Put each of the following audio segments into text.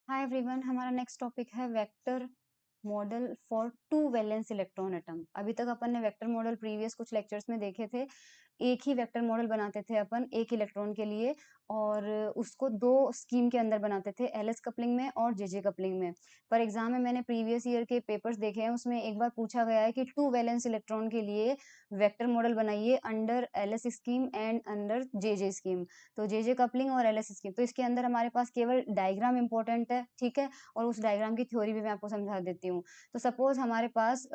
हाय everyone, हमारा next topic है vector model for two valence electron atom. अभी तक अपन ने वेक्टर मॉडल प्रीवियस कुछ लेक्चर्स में देखे थे। एक ही वेक्टर मॉडल बनाते थे अपन एक इलेक्ट्रॉन के लिए, और उसको दो स्कीम के अंदर बनाते थे, एलएस कपलिंग में और जेजे कपलिंग में। पर एग्जाम में मैंने प्रीवियस ईयर के पेपर्स देखे हैं, उसमें एक बार पूछा गया है कि टू वैलेंस इलेक्ट्रॉन के लिए वेक्टर मॉडल बनाइए under LS scheme and under JJ scheme. तो जेजे कपलिंग और एलएस स्कीम, तो इसके अंदर हमारे पास केवल डायग्राम इंपॉर्टेंट है, ठीक है। और उस डायग्राम की थ्योरी भी मैं आपको समझा देती हूँ। तो सपोज हमारे पास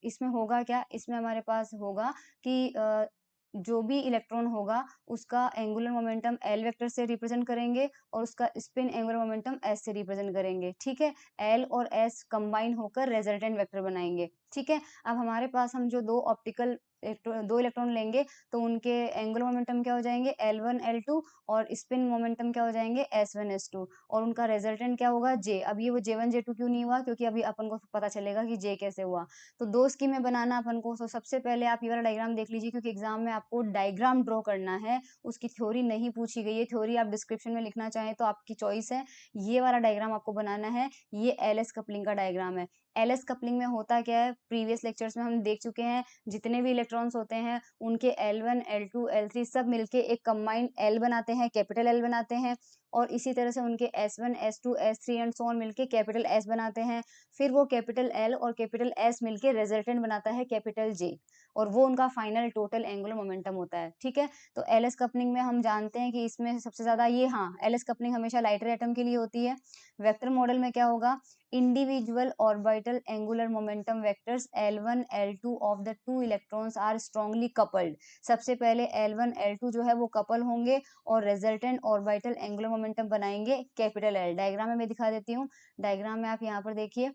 इसमें होगा क्या, इसमें हमारे पास होगा कि जो भी इलेक्ट्रॉन होगा उसका एंगुलर मोमेंटम एल वेक्टर से रिप्रेजेंट करेंगे और उसका स्पिन एंगुलर मोमेंटम एस से रिप्रेजेंट करेंगे, ठीक है। एल और एस कंबाइन होकर रेजल्टेंट वेक्टर बनाएंगे, ठीक है। अब हमारे पास हम जो दो इलेक्ट्रॉन लेंगे तो उनके एंगुलर मोमेंटम क्या हो जाएंगे, L1 L2, और स्पिन मोमेंटम क्या हो जाएंगे, S1 S2, और उनका रिजल्टेंट क्या होगा, J। अब ये वो J1 J2 क्यों नहीं हुआ, क्योंकि अभी अपन को पता चलेगा कि J कैसे हुआ। तो दो स्कीमें बनाना अपन को। तो सबसे पहले आप ये वाला डायग्राम देख लीजिए, क्योंकि एग्जाम में आपको डायग्राम ड्रॉ करना है, उसकी थ्योरी नहीं पूछी गई है। थ्योरी आप डिस्क्रिप्शन में लिखना चाहें तो आपकी चॉइस है। ये वाला डायग्राम आपको बनाना है, ये एलएस कपलिंग का डायग्राम है। एलएस कपलिंग में होता क्या है, प्रीवियस लेक्चर्स में हम देख चुके हैं। जितने भी इलेक्ट्रॉन्स होते हैं उनके L1 L2 L3 सब मिलके एक कंबाइंड L बनाते हैं, कैपिटल L बनाते हैं। और इसी तरह से उनके S1 S2 S3 and so on मिलके कैपिटल S बनाते हैं। फिर वो कैपिटल L और कैपिटल S मिलके रिजल्टेंट बनाता है कैपिटल J, और वो उनका फाइनल टोटल एंगुलर मोमेंटम होता है, ठीक है। तो एलएस कपलिंग में हम जानते हैं कि इसमें सबसे ज्यादा ये, हाँ, एलएस कपलिंग हमेशा लाइटर एटम के लिए होती है। वेक्टर मॉडल में क्या होगा, individual orbital angular momentum vectors L1 L2 of the two electrons are strongly coupled। सबसे पहले L1 L2 जो है वो कपल होंगे और रिजल्टेंट ऑर्बिटल एंगुलर मोमेंटम बनाएंगे कैपिटल L। डायग्राम में मैं दिखा देती हूँ। डायग्राम में आप यहाँ पर देखिए,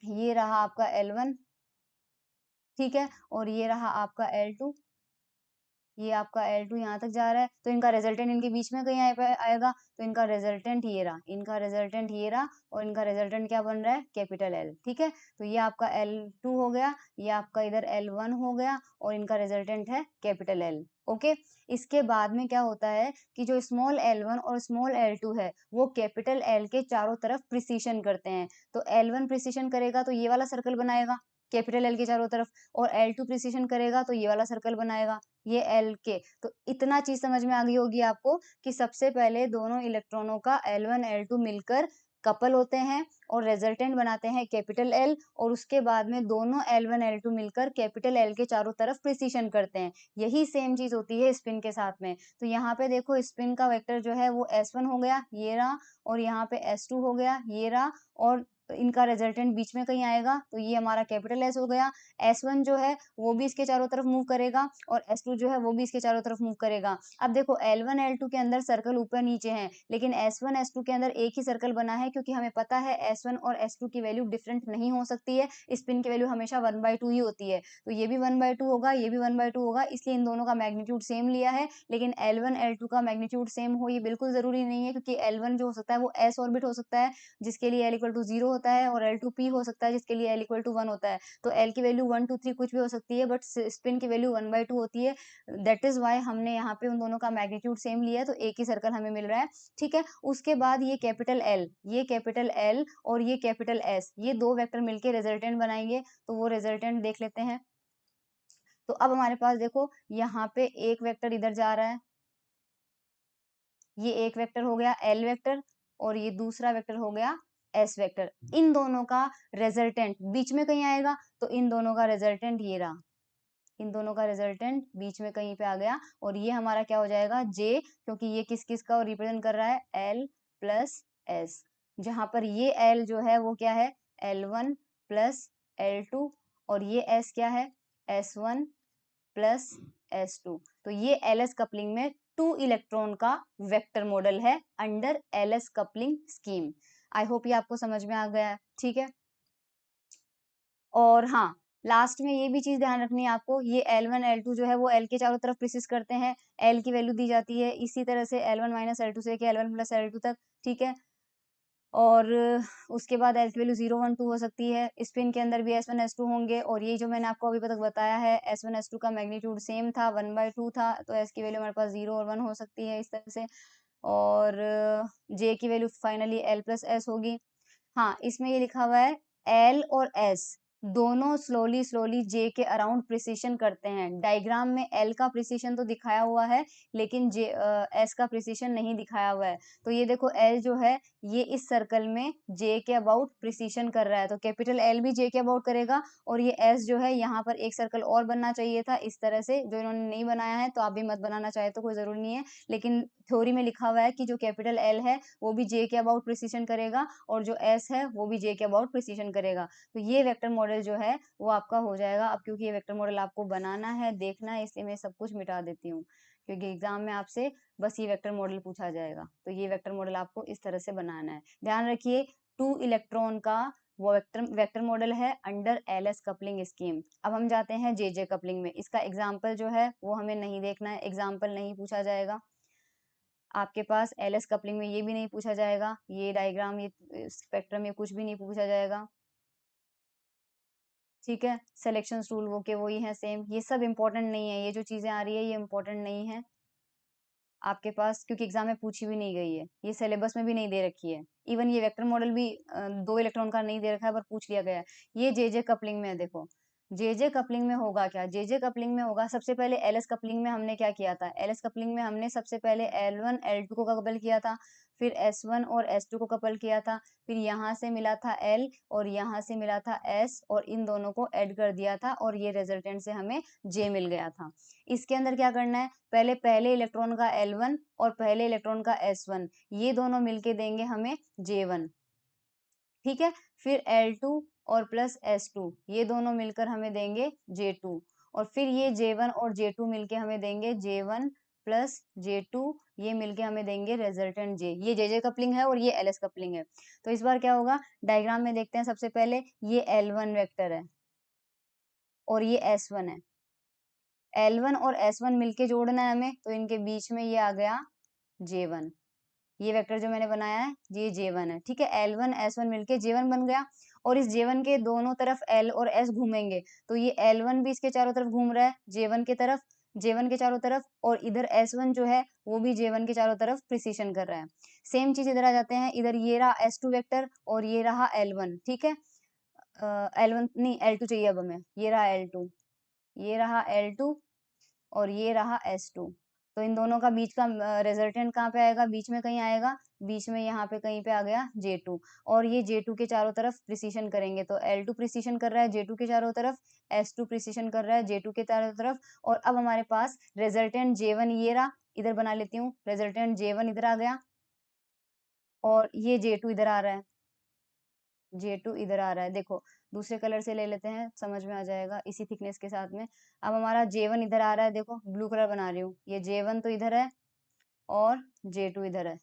ये रहा आपका L1, ठीक है, और ये रहा आपका L2। ये आपका L2 यहाँ तक जा रहा है, तो इनका रिजल्टेंट इनके बीच में कहीं आएगा। तो इनका रिजल्टेंट ये रहा, इनका रिजल्टेंट ये रहा, और इनका रिजल्टेंट क्या बन रहा है, कैपिटल L, ठीक है। तो ये आपका L2 हो गया, ये आपका इधर L1 हो गया, और इनका रिजल्टेंट है कैपिटल L। ओके। इसके बाद में क्या होता है कि जो स्मॉल L1 और स्मॉल L2 है वो कैपिटल L के चारों तरफ प्रिसीशन करते हैं। तो L1 प्रिसीशन करेगा तो ये वाला सर्कल बनाएगा कैपिटल L के चारों तरफ, और L2 प्रिसीशन करेगा तो ये वाला सर्कल बनाएगा, ये एल के। तो इतना चीज समझ में आ गई होगी आपको कि सबसे पहले दोनों इलेक्ट्रॉनों का L1 L2 मिलकर कपल होते हैं और रिजल्टेंट बनाते हैं कैपिटल L, और उसके बाद में दोनों L1 L2 मिलकर कैपिटल L के चारों तरफ प्रिसीशन करते हैं। यही सेम चीज होती है स्पिन के साथ में। तो यहाँ पे देखो, स्पिन का वेक्टर जो है वो S1 हो गया, ये रहा, और यहाँ पे S2 हो गया, ये रहा, और इनका रिजल्टेंट बीच में कहीं आएगा तो ये हमारा कैपिटल S हो गया। S1 जो है वो भी इसके चारों तरफ मूव करेगा, और S2 जो है वो भी इसके चारों तरफ मूव करेगा। अब देखो, L1 L2 के अंदर सर्कल ऊपर नीचे हैं, लेकिन S1 S2 के अंदर एक ही सर्कल बना है, क्योंकि हमें पता है S1 और S2 की वैल्यू डिफरेंट नहीं हो सकती है। स्पिन की वैल्यू हमेशा 1/2 ही होती है। तो ये भी 1/2 होगा, ये भी 1/2 होगा, इसलिए इन दोनों का मैग्नीट्यूड सेम लिया है। लेकिन L1 L2 का मैग्नीट्यूड सेम हो ये बिल्कुल जरूरी नहीं है, क्योंकि L1 जो हो सकता है वो S ऑर्बिट हो सकता है जिसके लिए L = 0 होता है, और L2 P हो सकता है जिसके लिए L = 1 होता है। तो L की वैल्यू 1 2 3 कुछ भी हो सकती है, बट स्पिन की वैल्यू 1/2 होती है। दैट इज वाई हमने यहाँ पे उन दोनों का मैग्नीट्यूड सेम लिया है, तो एक ही सर्कल हमें मिल रहा है, ठीक है। उसके बाद ये कैपिटल L, ये कैपिटल L और ये कैपिटल S, ये दो वेक्टर मिलके रिजल्टेंट बनाएंगे। तो वो रिजल्टेंट देख लेते हैं। तो अब हमारे पास देखो, यहाँ पे एक वेक्टर इधर जा रहा है, ये एक वेक्टर हो गया L वेक्टर, और ये दूसरा वेक्टर हो गया S वेक्टर। इन दोनों का रिजल्टेंट बीच में कहीं आएगा, तो इन दोनों का रिजल्टेंट ये रहा, इन दोनों का रिजल्टेंट बीच में कहीं पे आ गया, और ये हमारा क्या हो जाएगा, J, क्योंकि ये किस किस का रिप्रेजेंट कर रहा है, L प्लस S। जहां पर ये L जो है वो क्या है, L1 प्लस L2, और ये S क्या है, S1 प्लस S2। तो ये एलएस कपलिंग में टू इलेक्ट्रॉन का वेक्टर मॉडल है under LS coupling scheme. I hope ये आपको समझ में आ गया है, ठीक है। और हाँ, लास्ट में ये भी चीज ध्यान रखनी है आपको, ये L1 L2 जो है वो L के चारों तरफ प्रिसिस करते हैं, L की वैल्यू दी जाती है, इसी तरह से L1 माइनस L2 से L1 प्लस L2 तक, ठीक है। और उसके बाद L की वैल्यू 0 1 2 हो सकती है। स्पिन के अंदर भी S1 S2 होंगे, और ये जो मैंने आपको अभी तक बताया है, S1 S2 का मैग्नीट्यूड सेम था, 1/2 था, तो S की वैल्यू हमारे पास 0 और 1 हो सकती है, इस तरह से। और जे की value finally L plus S होगी। हाँ, इसमें ये लिखा हुआ है एल और एस दोनों स्लोली स्लोली जे के अराउंड प्रिसिशन करते हैं। डायग्राम में एल का प्रिसिशन तो दिखाया हुआ है, लेकिन जे एस का प्रिसिशन नहीं दिखाया हुआ है। तो ये देखो एल जो है ये इस सर्कल में जे के अबाउट प्रिसिशन कर रहा है, तो कैपिटल एल भी जे के अबाउट करेगा। और ये एस जो है यहाँ पर एक सर्कल और बनना चाहिए था इस तरह से, जो इन्होंने नहीं बनाया है, तो आप भी मत बनाना चाहे तो कोई जरूरी नहीं है। लेकिन थ्योरी में लिखा हुआ है कि जो कैपिटल एल है वो भी जे के अबाउट प्रिसिशन करेगा, और जो एस है वो भी जे के अबाउट प्रिसिशन करेगा। तो ये वेक्टर मॉडल जो है वो आपका हो जाएगा। अब क्योंकि ये वेक्टर मॉडल आपको बनाना है, देखना है, इसलिए मैं सब कुछ मिटा देती हूँ, क्योंकि एग्जाम में आपसे बस ये वेक्टर मॉडल पूछा जाएगा। तो ये वेक्टर मॉडल आपको इस तरह से बनाना है। ध्यान रखिए 2 इलेक्ट्रॉन का वो वेक्टर मॉडल है अंडर एलएस कपलिंग स्कीम। अब हम जाते हैं जेजे कपलिंग में। इसका एग्जाम्पल जो है वो हमें नहीं देखना है, एग्जाम्पल नहीं पूछा जाएगा आपके पास। एलएस कपलिंग में ये भी नहीं पूछा जाएगा, ये डायग्राम, ये स्पेक्ट्रम, ये कुछ भी नहीं पूछा जाएगा। ठीक है, सिलेक्शन रूल वो के वही है सेम, ये सब इंपॉर्टेंट नहीं है। ये जो चीजें आ रही है ये इंपॉर्टेंट नहीं है आपके पास, क्योंकि एग्जाम में पूछी भी नहीं गई है, ये सिलेबस में भी नहीं दे रखी है। इवन ये वेक्टर मॉडल भी 2 इलेक्ट्रॉन का नहीं दे रखा है, पर पूछ लिया गया है। ये जेजे कपलिंग में है, देखो जेजे कपलिंग में होगा क्या। जेजे कपलिंग में होगा, सबसे पहले एलएस कपलिंग में हमने क्या किया था, एलएस कपलिंग में हमने सबसे पहले L1 L2 को कपल किया था, फिर S1 और S2 को कपल किया था, फिर यहाँ से मिला था L और यहाँ से मिला था S, और इन दोनों को ऐड कर दिया था, और ये रिजल्टेंट से हमें J मिल गया था। इसके अंदर क्या करना है, पहले पहले इलेक्ट्रॉन का L1 और पहले इलेक्ट्रॉन का S1, ये दोनों मिलके देंगे हमें J1। ठीक है, फिर L2 और प्लस S2, ये दोनों मिलकर हमें देंगे J2, और फिर ये J1 और J2 मिलके हमें देंगे J1 प्लस J2, ये मिलके हमें देंगे रिजल्टेंट J। ये JJ कपलिंग है और ये LS कपलिंग है। तो इस बार क्या होगा, डायग्राम में देखते हैं। सबसे पहले ये L1 वेक्टर है और ये S1 है। L1 और S1 मिलके जोड़ना है हमें, तो इनके बीच में ये आ गया J1। ये वेक्टर जो मैंने बनाया है ये J1 है। ठीक है, L1 S1 मिलके J1 बन गया, और इस J1 के दोनों तरफ L और S घूमेंगे, तो ये L1 भी इसके चारों तरफ घूम रहा है J1 के तरफ, J1 के चारों तरफ, और इधर S1 जो है वो भी J1 के चारों तरफ प्रिसिशन कर रहा है। सेम चीज इधर आ जाते हैं, इधर ये रहा S2 वेक्टर और ये रहा L1। ठीक है, L1 नहीं L2 चाहिए अब हमें, ये रहा L2, ये रहा L2 और ये रहा S2। तो इन दोनों का बीच का रिजल्टेंट कहाँ पे आएगा, बीच में कहीं आएगा, बीच में यहाँ पे कहीं पे आ गया J2। और ये J2 के चारों तरफ प्रिसिशन करेंगे, तो L2 प्रिसिशन कर रहा है J2 के चारों तरफ, S2 प्रिसिशन कर रहा है J2 के चारों तरफ, और अब हमारे पास रिजल्टेंट J1 ये रहा, इधर बना लेती हूँ, रिजल्टेंट J1 इधर आ गया, और ये J2 इधर आ रहा है, J2 इधर आ रहा है। देखो दूसरे कलर से ले लेते हैं, समझ में आ जाएगा इसी थिकनेस के साथ में। अब हमारा J1 इधर आ रहा है, देखो ब्लू कलर बना रही हूँ, ये J1 तो इधर है और J2 इधर है।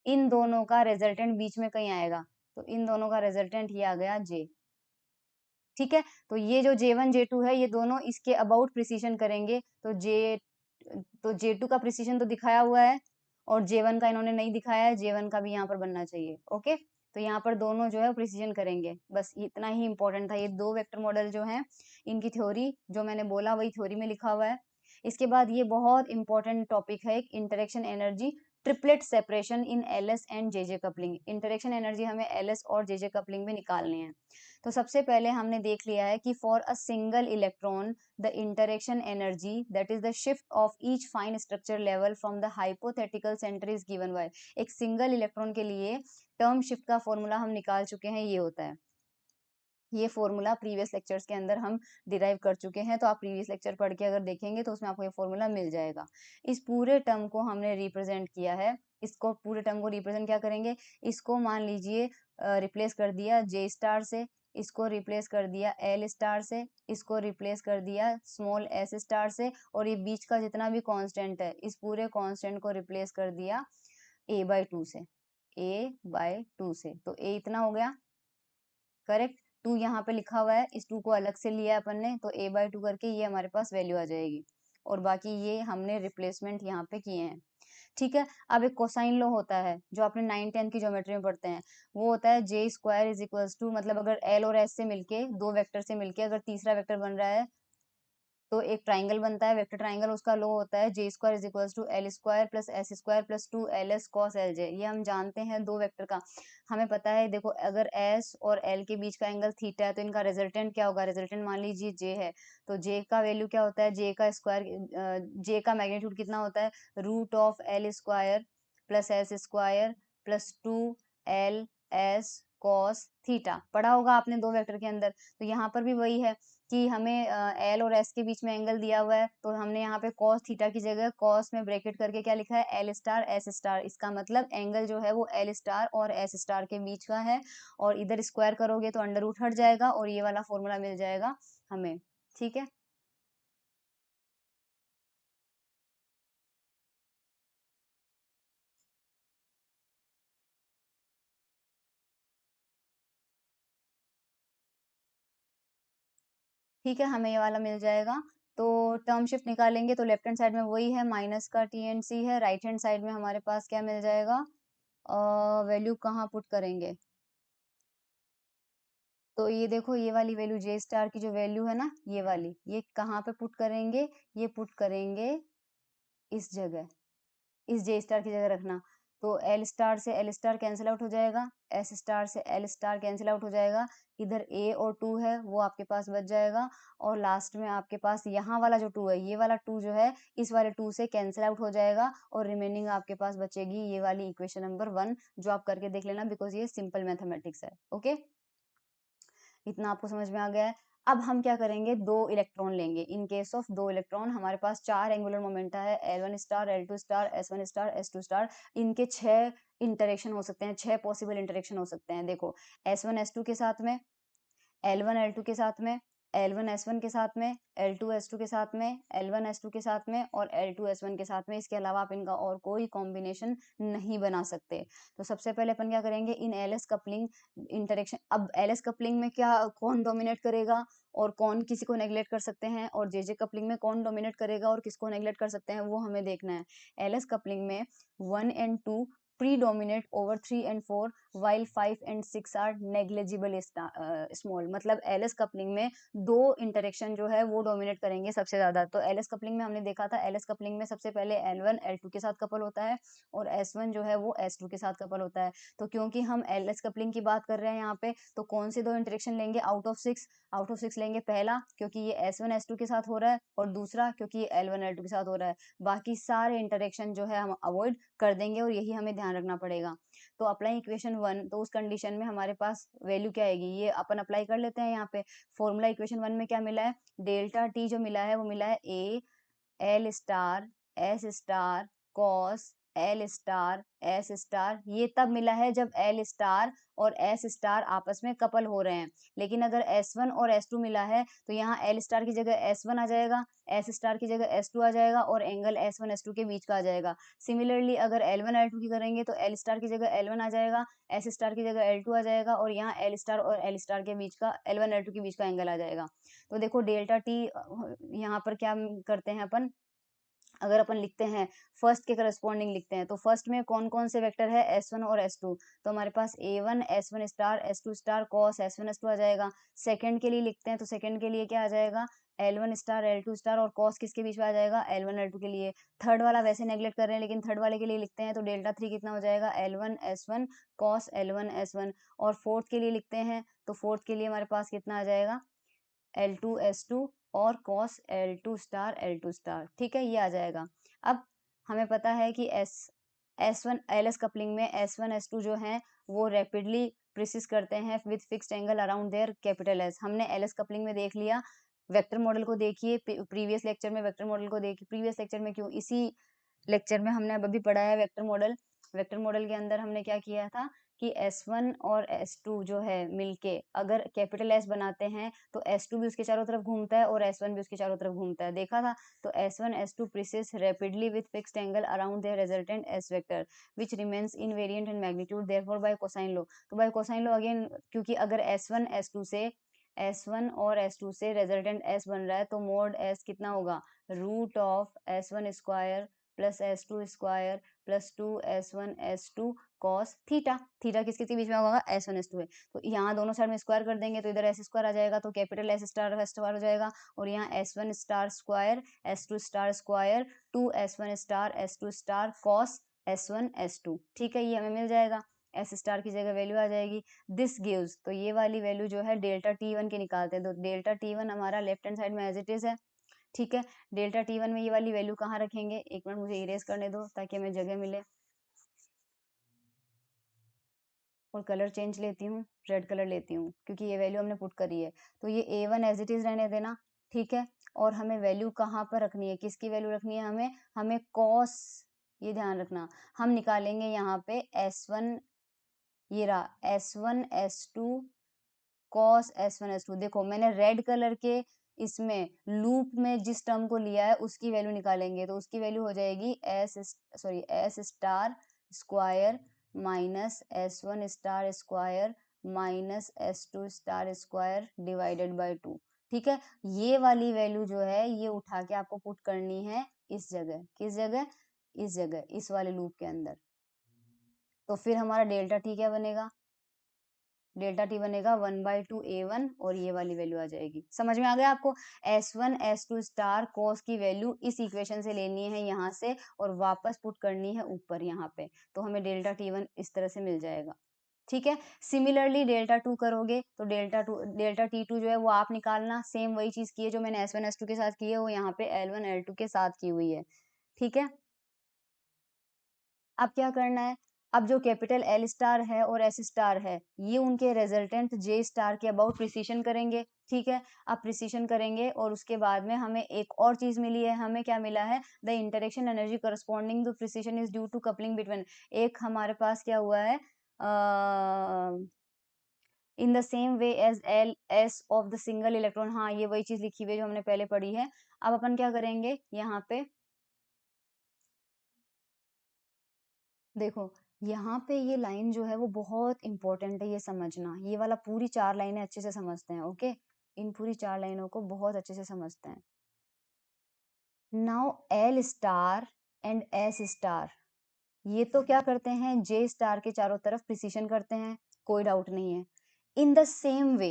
इन दोनों का रिजल्टेंट बीच में कहीं आएगा, तो इन दोनों का रिजल्टेंट ये आ गया J। ठीक है, तो ये जो J1 J2 है ये दोनों इसके अबाउट प्रिसिशन करेंगे, तो J2 का प्रिसिशन तो दिखाया हुआ है, और J1 का इन्होंने नहीं दिखाया है, J1 का भी यहाँ पर बनना चाहिए। ओके, तो यहाँ पर दोनों जो है प्रिसिजन करेंगे, बस इतना ही इंपॉर्टेंट था। ये 2 वेक्टर मॉडल जो हैं इनकी थ्योरी जो मैंने बोला वही थ्योरी में लिखा हुआ है। इसके बाद ये बहुत इंपॉर्टेंट टॉपिक है, एक interaction energy triplet separation in LS and JJ coupling. Interaction energy हमें एलएस और जेजे कपलिंग में निकालनी है। तो सबसे पहले हमने देख लिया है कि for a single electron the interaction energy that is the shift of each fine structure level from the hypothetical centre is given by. एक सिंगल इलेक्ट्रॉन के लिए टर्म शिफ्ट का फॉर्मूला हम निकाल चुके हैं, ये होता है। ये फॉर्मूला प्रीवियस लेक्चर्स के अंदर हम डिराइव कर चुके हैं, तो आप प्रीवियस लेक्चर पढ़ के अगर देखेंगे तो उसमें आपको ये फॉर्मूला मिल जाएगा। इस पूरे टर्म को हमने रिप्रेजेंट किया है, इसको पूरे टर्म को रिप्रेजेंट क्या करेंगे, इसको मान लीजिए रिप्लेस कर दिया J स्टार से, इसको रिप्लेस कर दिया L स्टार से, इसको रिप्लेस कर दिया स्मॉल s स्टार से, और ये बीच का जितना भी कांस्टेंट है इस पूरे कांस्टेंट को रिप्लेस कर दिया a/2 से, a/2 से। तो a इतना हो गया, करेक्ट। 2 यहाँ पे लिखा हुआ है, इस 2 को अलग से लिया है अपन ने, तो a/2 करके ये हमारे पास वैल्यू आ जाएगी, और बाकी ये हमने रिप्लेसमेंट यहाँ पे किए हैं। ठीक है, अब एक कोसाइन लॉ होता है जो आपने 9 10 की ज्योमेट्री में पढ़ते हैं, वो होता है J square is equals to, मतलब अगर L और S से मिलके, 2 वेक्टर से मिलके अगर तीसरा वेक्टर बन रहा है तो एक ट्राइंगल बनता है, वेक्टर ट्राइंगल, उसका लो होता है J square is equal to L square plus S square plus 2ls cos L J. ये हम जानते हैं दो वेक्टर का। हमें पता है, देखो अगर एस और एल के बीच का एंगल थीटा है तो इनका रिजल्टेंट क्या होगा, रिजल्टेंट मान लीजिए जे है, तो जे का वैल्यू क्या होता है, जे का स्क्वायर, जे का मैग्नीट्यूड कितना होता है, root of L square plus S square plus 2ls cos theta. पढ़ा होगा आपने दो वेक्टर के अंदर। तो यहाँ पर भी वही है कि हमें एल और एस के बीच में एंगल दिया हुआ है, तो हमने यहाँ पे कॉस थीटा की जगह कॉस में ब्रैकेट करके क्या लिखा है, एल स्टार एस स्टार। इसका मतलब एंगल जो है वो एल स्टार और एस स्टार के बीच का है, और इधर स्क्वायर करोगे तो अंडर रूट हट जाएगा और ये वाला फॉर्मूला मिल जाएगा हमें। ठीक है, ठीक है, हमें ये वाला मिल जाएगा। तो टर्म शिफ्ट निकालेंगे तो लेफ्ट हैंड साइड में वही है, माइनस का टी एंड सी है, राइट हैंड साइड में हमारे पास क्या मिल जाएगा, वैल्यू कहाँ पुट करेंगे, तो ये देखो ये वाली वैल्यू जे स्टार की जो वैल्यू है ना, ये वाली, ये कहाँ पे पुट करेंगे, ये पुट करेंगे इस जगह, इस जे स्टार की जगह रखना। तो एल स्टार से एल स्टार कैंसिल आउट हो जाएगा, एस स्टार से एल स्टार कैंसिल आउट हो जाएगा, इधर ए और 2 है वो आपके पास बच जाएगा, और लास्ट में आपके पास यहाँ वाला जो 2 है, ये वाला 2 जो है इस वाले 2 से कैंसिल आउट हो जाएगा, और रिमेनिंग आपके पास बचेगी ये वाली इक्वेशन नंबर 1, जो आप करके देख लेना, बिकॉज ये सिंपल मैथमेटिक्स है। ओके, इतना आपको समझ में आ गया है। अब हम क्या करेंगे, दो इलेक्ट्रॉन लेंगे। इन केस ऑफ दो इलेक्ट्रॉन, हमारे पास 4 एंगुलर मोमेंटा है, L1 star, L2 star, S1 star, S2 star. इनके 6 इंटरेक्शन हो सकते हैं, 6 पॉसिबल इंटरेक्शन हो सकते हैं। देखो S1 S2 के साथ में, L1 L2 के साथ में, L1 S1 के साथ में, L2 S2 के साथ में, L1 S2 के साथ में और L2 S1 के साथ में। इसके अलावा आप इनका और कोई कॉम्बिनेशन नहीं बना सकते। तो सबसे पहले अपन क्या करेंगे, इन एलएस कपलिंग इंटरेक्शन, अब एलएस कपलिंग में क्या, कौन डोमिनेट करेगा और कौन किसी को नेग्लेक्ट कर सकते हैं, और जेजे कपलिंग में कौन डोमिनेट करेगा और किसको नेग्लेक्ट कर सकते हैं, वो हमें देखना है। एलएस कपलिंग में 1 and 2 predominate over 3 and 4 while 5 and 6 are negligible small। मतलब एलएस कपलिंग में दो इंटरेक्शन जो है वो डोमिनेट करेंगे सबसे ज्यादा। तो एलएस कपलिंग में हमने देखा था, एलएस कपलिंग में सबसे पहले L1 L2 के साथ कपल होता है और S1 जो है वो S2 के साथ कपल होता है। तो क्योंकि हम एलएस कपलिंग की बात कर रहे हैं यहाँ पे, तो कौन से दो इंटरेक्शन लेंगे आउट ऑफ 6, आउट ऑफ 6 लेंगे, पहला क्योंकि ये S1 S2 के साथ हो रहा है, और दूसरा क्योंकि ये L1 L2 के साथ हो रहा है। बाकी सारे इंटरेक्शन जो है हम अवॉइड कर देंगे, और यही हमें ध्यान रखना पड़ेगा। तो अप्लाई इक्वेशन 1, तो उस कंडीशन में हमारे पास वैल्यू क्या आएगी, ये अपन अप्लाई कर लेते हैं यहाँ पे। फॉर्मूला इक्वेशन 1 में क्या मिला है, डेल्टा टी जो मिला है वो मिला है A L star S star cos L star S star. ये तब मिला है जब एल स्टार और एस स्टार आपस में कपल हो रहे हैं। लेकिन अगर S1 और S2 मिला है तो यहाँ एल स्टार की जगह S1 आ जाएगा, एस स्टार की जगह S2 आ जाएगा, और एंगल S1 S2 के बीच का आ जाएगा। सिमिलरली अगर L1 L2 की करेंगे तो एल स्टार की जगह L1 आ जाएगा, एस स्टार की जगह L2 आ जाएगा, और यहाँ एल स्टार और एल स्टार के बीच का L1 L2 के बीच का एंगल आ जाएगा। तो देखो डेल्टा टी यहाँ पर क्या करते हैं अपन, अगर अपन लिखते हैं फर्स्ट के करस्पॉन्डिंग लिखते हैं, तो फर्स्ट में कौन कौन से वेक्टर है, S1 और S2। तो हमारे पास A1 S1 star S2 star cos S1 S2 आ जाएगा। सेकंड के लिए लिखते हैं तो सेकंड के लिए क्या आ जाएगा, L1 स्टार L2 स्टार, और cos किसके बीच में आ जाएगा, L1 L2 के लिए। थर्ड वाला वैसे नेग्लेक्ट कर रहे हैं, लेकिन थर्ड वाले के लिए लिखते हैं तो डेल्टा 3 कितना हो जाएगा, L1 S1 cos L1 S1। और फोर्थ के लिए लिखते हैं तो फोर्थ के लिए हमारे पास कितना आ जाएगा, L2 S2 और cos L2 star L2 star. ठीक है, ये आ जाएगा। अब हमें पता है कि S1 LS कपलिंग में S1 S2 जो हैं वो रैपिडली प्रिसिस करते हैं with fixed angle around their capital S। हमने LS कपलिंग में देख लिया। वेक्टर मॉडल को देखिए, प्रीवियस लेक्चर में वेक्टर मॉडल को देखिए, प्रीवियस लेक्चर में क्यों, इसी लेक्चर में हमने अब अभी पढ़ा है वेक्टर मॉडल। वेक्टर मॉडल के अंदर हमने क्या किया था कि S1 और S2 जो है मिलके अगर कैपिटल S बनाते हैं तो S2 भी उसके चारों तरफ घूमता है और S1 भी उसके चारों तरफ घूमता है, देखा था। तो S1 S2 precess rapidly with fixed angle around their resultant S vector which remains invariant in magnitude therefore by cosine law। तो by cosine law अगेन, क्योंकि अगर S1 और S2 से रिजल्टेंट S बन रहा है तो मोड S कितना होगा, root of S1 square plus S2 square plus 2 S1 S2 cos theta. Theta किसके बीच में होगा? S1 S2 है। तो यहाँ दोनों साइड में स्क्वायर कर देंगे तो इधर S स्क्वायर आ जाएगा, तो कैपिटल S स्टार स्क्वायर हो जाएगा, और यहाँ S1 star square S2 star square 2 S1 star S2 star cos S1 S2। ठीक है, ये हमें मिल जाएगा। S स्टार की जगह वैल्यू आ जाएगी, दिस गिव्स, तो ये वाली वैल्यू जो है डेल्टा T1 की निकालते हैं, तो डेल्टा T1 हमारा लेफ्ट हैंड साइड में एज इट इज है। ठीक है, डेल्टा T1 में ये वाली वैल्यू कहाँ रखेंगे? एक मिनट मुझे इरेज करने दो ताकि हमें जगह मिले, और कलर चेंज लेती हूँ, रेड कलर लेती हूँ क्योंकि ये वैल्यू हमने पुट करी है। तो ये A1 एज इट इज रहने देना। ठीक है, और हमें वैल्यू कहाँ पर रखनी है? किसकी वैल्यू रखनी है हमें? हमें कॉस, ये ध्यान रखना, हम निकालेंगे यहाँ पे S1, ये रहा S1 S2 cos S1 S2। देखो मैंने रेड कलर के इसमें लूप में जिस टर्म को लिया है उसकी वैल्यू निकालेंगे, तो उसकी वैल्यू हो जाएगी S star square minus S1 star square minus S2 star square divided bye 2। ठीक है, ये वाली वैल्यू जो है ये उठा के आपको पुट करनी है इस जगह। किस जगह? इस जगह, इस वाले लूप के अंदर। तो फिर हमारा डेल्टा टी क्या बनेगा? डेल्टा टी बनेगा 1/2 A1, और ये वाली वैल्यू आ जाएगी। समझ में आ गया आपको? S1 S2 स्टार कॉस की वैल्यू इस इक्वेशन से लेनी है यहाँ से, और वापस पुट करनी है ऊपर यहाँ पे, तो हमें डेल्टा T1 इस तरह से मिल जाएगा। ठीक है, सिमिलरली डेल्टा 2 करोगे तो डेल्टा T2 जो है वो आप निकालना, सेम वही चीज की है जो मैंने S1 S2 के साथ की है, वो यहाँ पे L1 L2 के साथ की हुई है। ठीक है, अब क्या करना है? अब जो कैपिटल L स्टार है और S स्टार है, ये उनके रिजल्टेंट J स्टार के अबाउट प्रिसिशन करेंगे। ठीक है, अब प्रिसिशन करेंगे और उसके बाद में हमें एक और चीज मिली है। हमें क्या मिला है? The interaction energy corresponding to precision is due to coupling between. एक हमारे पास क्या हुआ है? In the same way as L S of the single electron. हाँ, ये वही चीज लिखी हुई है जो हमने पहले पढ़ी है। अब अपन क्या करेंगे यहाँ पे? देखो, यहाँ पे ये लाइन जो है वो बहुत इंपॉर्टेंट है, ये समझना। ये वाला पूरी 4 लाइनें अच्छे से समझते हैं। ओके, इन पूरी 4 लाइनों को बहुत अच्छे से समझते हैं। Now L star and S star, ये तो क्या करते हैं? J स्टार के चारों तरफ प्रिसिशन करते हैं, कोई डाउट नहीं है। In the same way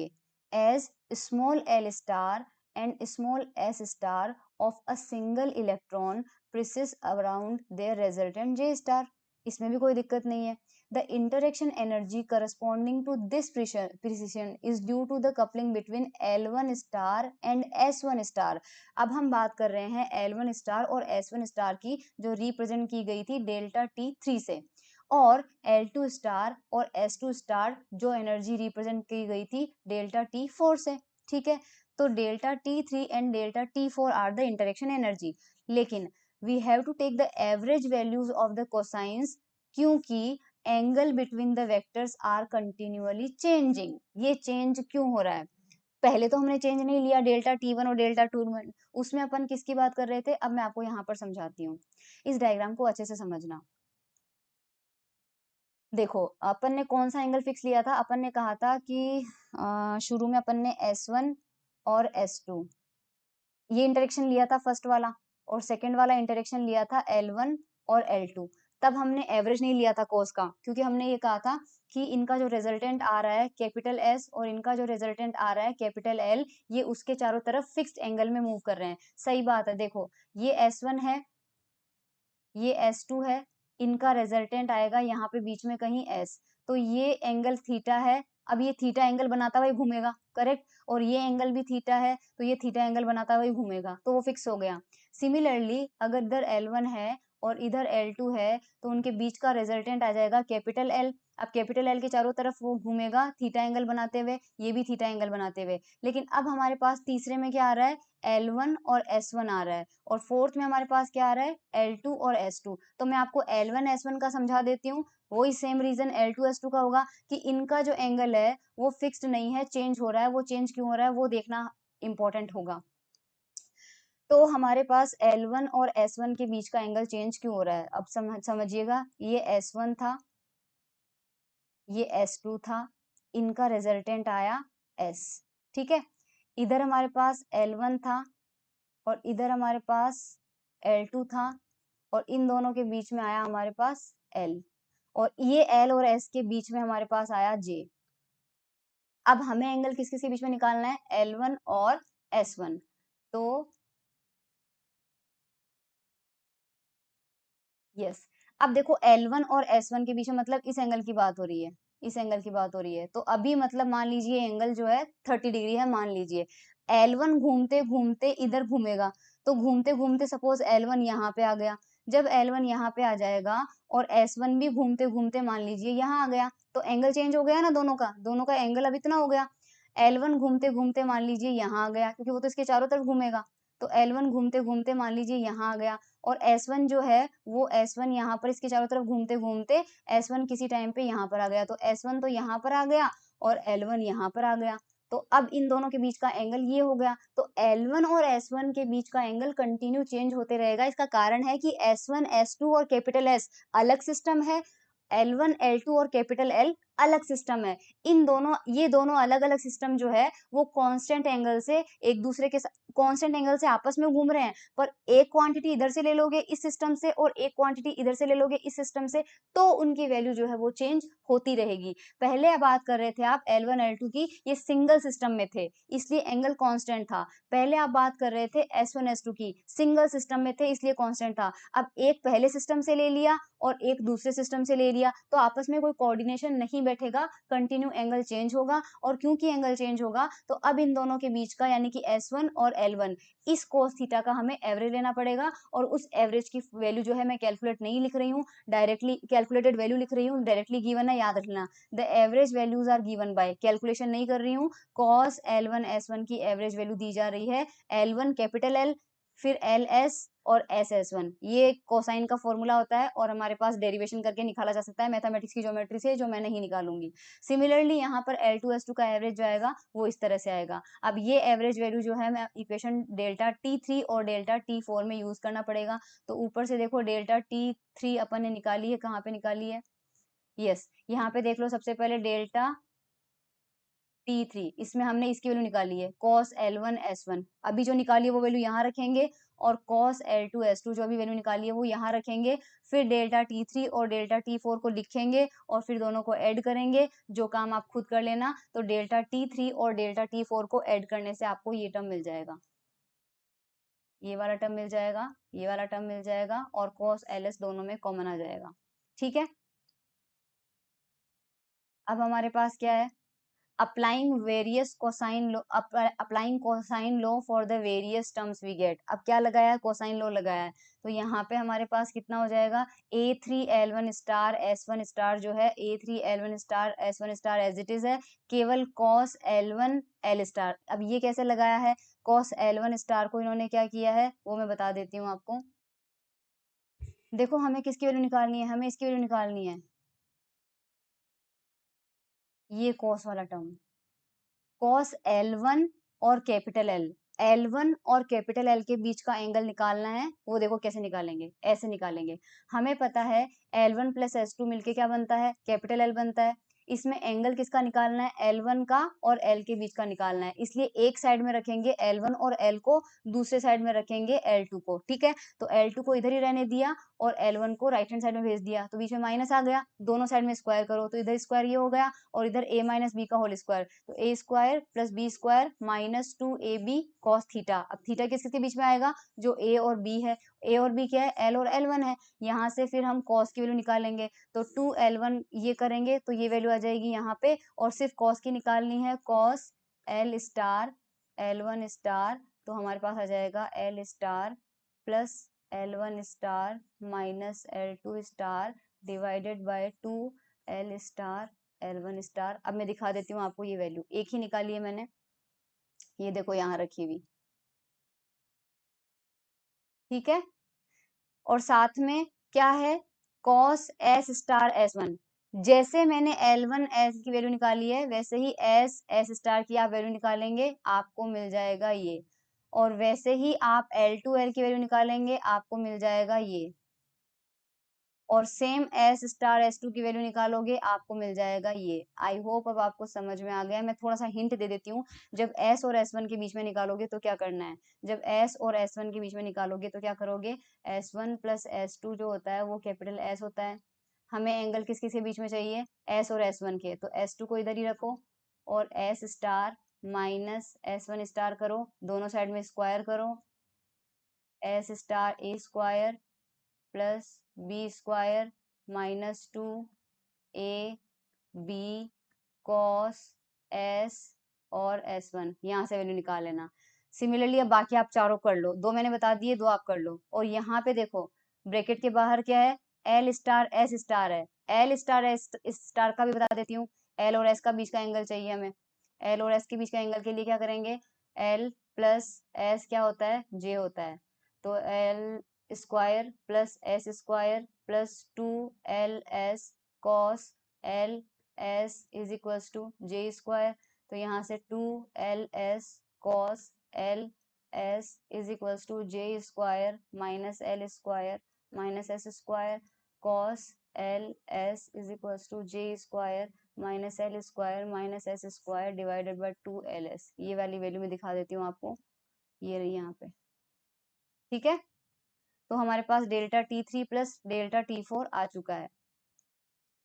as small L star and small S star of a single electron precess around their resultant J star, इसमें भी कोई दिक्कत नहीं है। The interaction energy corresponding to this precession is due to the coupling between L1 star and S1 star. अब हम बात कर रहे हैं L1 स्टार और S1 स्टार की, जो रिप्रेजेंट की गई थी डेल्टा T3 से, और L2 स्टार और S2 स्टार जो एनर्जी रिप्रेजेंट की गई थी डेल्टा T4 से। ठीक है, तो delta T3 and delta T4 are the interaction energy. लेकिन we have to take the average values of the cosines, क्योंकि angle between the vectors are continuously changing. ये चेंज क्यों हो रहा है? पहले तो हमने चेंज नहीं लिया डेल्टा T1 और डेल्टा T2, उसमें अपन किसकी बात कर रहे थे? अब मैं आपको यहाँ पर समझाती हूँ, इस डायग्राम को अच्छे से समझना। देखो, अपन ने कौन सा एंगल फिक्स लिया था? अपन ने कहा था कि शुरू में अपन ने S1 और S2 ये इंटरेक्शन लिया था फर्स्ट वाला, और सेकंड वाला इंटरेक्शन लिया था L1 और L2। तब हमने एवरेज नहीं लिया था कोस का, क्योंकि हमने ये कहा था कि इनका जो रिजल्टेंट आ रहा है कैपिटल S और इनका जो रिजल्टेंट आ रहा है कैपिटल L, ये उसके चारों तरफ फिक्स्ड एंगल में मूव कर रहे हैं। सही बात है। देखो, ये S1 है, ये S2 है, इनका रिजल्टेंट आएगा यहाँ पे बीच में कहीं S, तो ये एंगल थीटा है। अब ये थीटा एंगल बनाता हुआ घूमेगा, करेक्ट, और ये एंगल भी थीटा है, तो ये थीटा एंगल बनाता हुआ घूमेगा, तो वो फिक्स हो गया। सिमिलरली अगर इधर L1 है और इधर L2 है, तो उनके बीच का रिजल्टेंट आ जाएगा कैपिटल L। अब कैपिटल L के चारों तरफ वो घूमेगा थीटा एंगल बनाते हुए, ये भी थीटा एंगल बनाते हुए। लेकिन अब हमारे पास तीसरे में क्या आ रहा है? L1 और S1 आ रहा है, और फोर्थ में हमारे पास क्या आ रहा है? L2 और S2। तो मैं आपको L1 S1 का समझा देती हूँ, वही सेम रीजन L2 S2 का होगा कि इनका जो एंगल है वो फिक्स्ड नहीं है, चेंज हो रहा है। वो चेंज क्यों हो रहा है वो देखना इंपॉर्टेंट होगा। तो हमारे पास L1 और S1 के बीच का एंगल चेंज क्यों हो रहा है? अब समझिएगा, ये S1 था, ये S2 था, इनका रिजल्टेंट आया S। ठीक है, इधर हमारे पास L1 था और इधर हमारे पास L2 था, और इन दोनों के बीच में आया हमारे पास L, और ये L और S के बीच में हमारे पास आया J। अब हमें एंगल किस किस के बीच में निकालना है, L1 और S1। तो यस, अब देखो L1 और S1 के बीच में मतलब इस एंगल की बात हो रही है, इस एंगल की बात हो रही है। तो अभी मतलब मान लीजिए एंगल जो है 30 डिग्री है, मान लीजिए L1 घूमते घूमते इधर घूमेगा, तो घूमते घूमते सपोज L1 यहाँ पे आ गया। जब L1 यहाँ पे आ जाएगा और S1 भी घूमते घूमते मान लीजिए यहाँ आ गया, तो एंगल चेंज हो गया ना, दोनों का एंगल अब इतना हो गया। L1 घूमते घूमते मान लीजिए यहाँ आ गया, क्योंकि वो तो इसके चारों तरफ घूमेगा। तो L1 घूमते घूमते मान लीजिए यहाँ आ गया, और S1 जो है वो S1 यहाँ पर इसके चारों तरफ घूमते घूमते S1 किसी टाइम पे यहाँ पर आ गया, तो S1 तो यहाँ पर आ गया और L1 यहाँ पर आ गया। तो अब इन दोनों के बीच का एंगल ये हो गया। तो L1 और S1 के बीच का एंगल कंटिन्यू चेंज होते रहेगा। इसका कारण है कि S1 S2 और कैपिटल S अलग सिस्टम है, L1 L2 और कैपिटल L अलग सिस्टम है। इन दोनों, ये दोनों अलग अलग सिस्टम जो है वो कांस्टेंट एंगल से एक दूसरे के कांस्टेंट एंगल से आपस में घूम रहे हैं। पर एक क्वांटिटी इधर से ले लोगे इस सिस्टम से और एक क्वांटिटी इधर से ले लोगे इस सिस्टम से, तो उनकी वैल्यू जो है वो चेंज होती रहेगी। पहले आप बात कर रहे थे आप L1 L2 की, ये सिंगल सिस्टम में थे इसलिए एंगल कांस्टेंट था। पहले आप बात कर रहे थे S1 S2 की, सिंगल सिस्टम में थे इसलिए कांस्टेंट था। अब एक पहले सिस्टम से ले लिया और एक दूसरे सिस्टम से ले लिया, तो आपस में कोई कोऑर्डिनेशन नहीं बैठेगा, कंटिन्यू एंगल चेंज होगा। और क्योंकि एंगल चेंज होगा तो अब इन दोनों के बीच का यानी कि S1 और L1, इस cos थीटा का हमें एवरेज लेना पड़ेगा। और उस एवरेज की वैल्यू जो है मैं कैलकुलेट नहीं लिख रही हूँ, डायरेक्टली कैलकुलेटेड वैल्यू लिख रही हूँ, डायरेक्टली गिवन है, याद रखना। The average values are given by, calculation नहीं कर रही हूँ, cos L1 S1 की एवरेज वैल्यू दी जा रही है। L1 कैपिटल L, फिर LS और SS1, ये कोसाइन का फॉर्मूला होता है और हमारे पास डेरिवेशन करके निकाला जा सकता है मैथमेटिक्स की ज्योमेट्री से, जो मैं नहीं निकालूंगी। सिमिलरली यहाँ पर L2 S2 का एवरेज जो आएगा वो इस तरह से आएगा। अब ये एवरेज वैल्यू जो है मैं इक्वेशन डेल्टा T3 और डेल्टा T4 में यूज करना पड़ेगा। तो ऊपर से देखो डेल्टा T3 अपन ने निकाली है, कहाँ पे निकाली है, यस यहाँ पे देख लो। सबसे पहले डेल्टा T3, इसमें हमने इसकी वैल्यू निकाली है cos L1 S1, अभी जो निकाली है वो वैल्यू यहाँ रखेंगे, और cos L2 S2 जो अभी वैल्यू निकाली है वो यहाँ रखेंगे। फिर डेल्टा T3 और डेल्टा T4 को लिखेंगे और फिर दोनों को ऐड करेंगे, जो काम आप खुद कर लेना। तो डेल्टा T3 और डेल्टा T4 को ऐड करने से आपको ये टर्म मिल जाएगा, ये वाला टर्म मिल जाएगा, ये वाला टर्म मिल जाएगा, और cos LS दोनों में कॉमन आ जाएगा। ठीक है, अब हमारे पास क्या है, applying various cosine law, applying cosine law for the various terms we get। अब क्या लगाया है, cosine law लगाया है। तो यहाँ पे हमारे पास कितना हो जाएगा, A3L1 स्टार S1 स्टार जो है A3L1 star S1 star as it is है, केवल cos L1 L स्टार। अब ये कैसे लगाया है, cos L1 स्टार को इन्होंने क्या किया है वो मैं बता देती हूँ आपको। देखो हमें किसकी वैल्यू निकालनी है, हमें इसकी वैल्यू निकालनी है, ये cos वाला टर्म, cos L1 और कैपिटल L, L1 और कैपिटल L के बीच का एंगल निकालना है। वो देखो कैसे निकालेंगे, ऐसे निकालेंगे। हमें पता है L1 प्लस S2 मिलके क्या बनता है, कैपिटल L बनता है। इसमें एंगल किसका निकालना है, L1 का और L के बीच का निकालना है, इसलिए एक साइड में रखेंगे L1 और L को, दूसरे साइड में रखेंगे L2 को। ठीक है, तो L2 को इधर ही रहने दिया और L1 को राइट हैंड साइड में भेज दिया, तो बीच में माइनस आ गया, दोनों साइड में स्क्वायर करो तो इधर स्क्वायर ये हो गया और इधर a माइनस बी का होल स्क्वायर, तो a square plus B square minus 2ab cos theta. अब थीटा किसके बीच में आएगा, जो a और b है, a और b क्या है, l और l1 है। यहाँ से फिर हम cos की वैल्यू निकालेंगे, तो 2l1 ये करेंगे तो ये वैल्यू आ जाएगी यहाँ पे, और सिर्फ cos की निकालनी है, cos l star l1 star, तो हमारे पास आ जाएगा l star plus L1 star minus L2 star divided by 2l star L1 star. अब मैं दिखा देती हूँ आपको, ये वैल्यू एक ही निकाली है मैंने, ये देखो यहाँ रखी हुई। ठीक है, और साथ में क्या है, cos S स्टार S1, जैसे मैंने L1 S की वैल्यू निकाली है वैसे ही S स्टार की आप वैल्यू निकालेंगे, आपको मिल जाएगा ये। और वैसे ही आप L2 L की वैल्यू निकालेंगे, आपको मिल जाएगा ये। और same S star S two की वैल्यू निकालोगे, आपको मिल जाएगा ये। आई होप अब आपको समझ में आ गया। मैं थोड़ा सा हिंट दे देती हूँ, जब एस और एस वन के बीच में निकालोगे तो क्या करना है, जब एस और एस वन के बीच में निकालोगे तो क्या करोगे, S one plus S two जो होता है वो कैपिटल एस होता है। हमें एंगल किस किस के बीच में चाहिए, एस और एस वन के, तो एस टू को इधर ही रखो और S star minus S one star करो, दोनों साइड में स्क्वायर करो, S star A square plus B square minus two A B cos S और एस वन, यहाँ से वैल्यू निकाल लेना। सिमिलरली अब बाकी आप चारों कर लो, दो मैंने बता दिए, दो आप कर लो। और यहाँ पे देखो ब्रैकेट के बाहर क्या है, एल स्टार एस स्टार है, एल स्टार एस स्टार का भी बता देती हूँ। एल और एस का बीच का एंगल चाहिए हमें, एल और एस के बीच का एंगल के लिए क्या करेंगे, एल प्लस एस क्या होता है, जे होता है। तो L square plus S square plus two L S cos L S is equals to J square. तो यहाँ से two L S cos L S is equals to J square minus L square minus S square cos L S is equals to J square minus L square minus S square divided by two L S. ये वाली value मैं दिखा देती हूँ आपको, ये रही यहाँ पे, ठीक है। तो हमारे पास delta T three plus delta T four आ चुका है।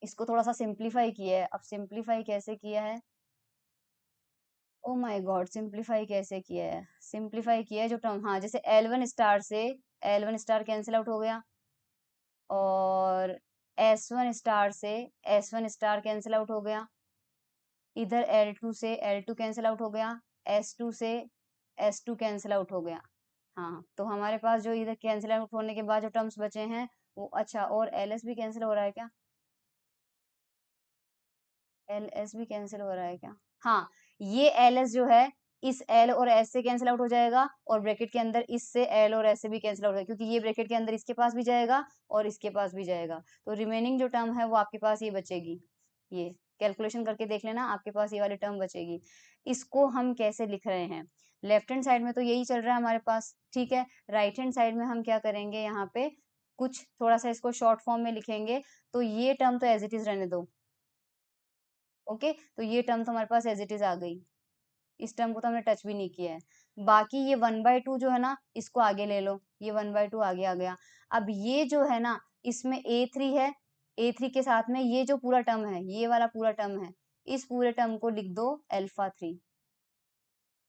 इसको थोड़ा सा सिंप्लीफाई किया है। अब सिंप्लीफाई कैसे किया है, ओ माय गॉड, सिंप्लीफाई कैसे किया है, सिंप्लीफाई किया है जो टर्म, हाँ जैसे एल वन स्टार से L one star cancel out हो गया, और एस वन स्टार से S one star cancel out हो गया, इधर एल टू से एल टू कैंसिल आउट हो गया, एस टू से एस टू कैंसिल आउट हो गया। हाँ तो हमारे पास जो इधर कैंसिल आउट होने के बाद जो टर्म्स बचे हैं वो, अच्छा और एल एस भी कैंसिल हो रहा है क्या, एल एस भी कैंसिल हो रहा है क्या, हाँ ये एल एस जो है इस एल और एस से कैंसिल आउट हो जाएगा, और ब्रैकेट के अंदर इससे एल और एस से भी कैंसिल आउट हो जाएगा, क्योंकि ये ब्रैकेट के अंदर इसके पास भी जाएगा और इसके पास भी जाएगा। तो रिमेनिंग जो टर्म है वो आपके पास ये बचेगी, ये कैलकुलेशन करके देख लेना, आपके पास ये वाली टर्म बचेगी। इसको हम कैसे लिख रहे हैं, लेफ्ट हैंड साइड में तो यही चल रहा है हमारे पास, ठीक है। राइट हैंड साइड में हम क्या करेंगे, यहाँ पे कुछ थोड़ा सा इसको शॉर्ट फॉर्म में लिखेंगे। तो ये टर्म तो एज इट इज रहने दो, ओके। तो ये टर्म तो हमारे पास एज इट इज आ गई, इस टर्म को तो हमने टच भी नहीं किया है। बाकी ये 1/2 जो है ना, इसको आगे ले लो, ये 1/2 आगे आ गया। अब ये जो है ना, इसमें a3 है, a3 के साथ में ये जो पूरा टर्म है, ये वाला पूरा टर्म है, इस पूरे टर्म को लिख दो अल्फा 3,